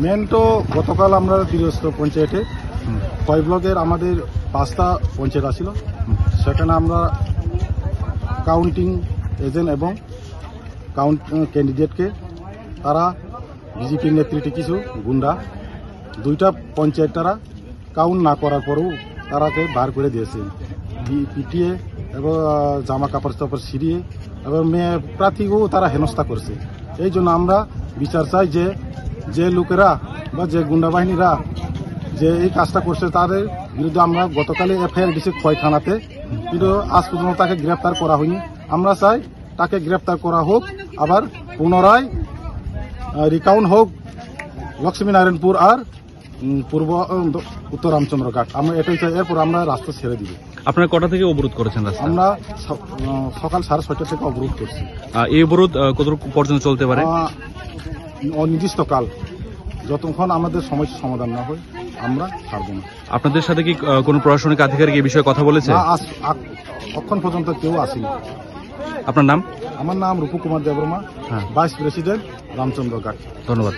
Main তো গতকাল আমরা তীরস্থ পঞ্চায়েতে কয় ব্লকের আমাদের 5টা পঞ্চায়েত আছিল, সেখানে আমরা কাউন্টিং এজেন্ট এবং ক্যান্ডিডেটকে তারা বিজেপির নেতৃত্বে কিছু গুন্ডা 2টা পঞ্চায়েত তারা কাউন্ট না করার পরেও তারাকে বার করে দিয়েছে, পিটিয়ে এবং জামা কাপড় চাপড় ছিঁড়িয়ে এবং মেয়ে প্রার্থীকেও তারা হেনস্থা করছে। এই জন্য আমরা বিচার চাই যে লোকেরা বা যে গুন্ডা বাহিনীরা যে এই কাজটা করছে তাদের বিরুদ্ধে আমরা গতকালে এফআইআর দিয়েছি খোয়াই থানাতে, কিন্তু আজ পর্যন্ত তাকে গ্রেপ্তার করা হয়নি। আমরা চাই তাকে গ্রেপ্তার করা হোক, আবার পুনরায় রিকাউন্ট হোক লক্ষ্মীনারায়ণপুর আর পূর্ব উত্তর রামচন্দ্রঘাট। আমরা এটাই চাই, এরপর আমরা রাস্তা ছেড়ে দিব। আপনারা কটা থেকে অবরোধ করেছেন রাস্তা? আমরা সকাল 6:30 থেকে অবরোধ করছি। এই অবরোধ কতটুকু পর্যন্ত চলতে পারে? অনির্দিষ্টকাল, যতক্ষণ আমাদের সমস্যার সমাধান না হয় আমরা ছাড়ব না। আপনাদের সাথে কি কোনো প্রশাসনিক আধিকারিক এই বিষয়ে কথা বলেছে? এখন পর্যন্ত কেউ আসেনি। আপনার নাম? আমার নাম রূপু কুমার দেববর্মা, ভাইস প্রেসিডেন্ট রামচন্দ্রঘাট। ধন্যবাদ।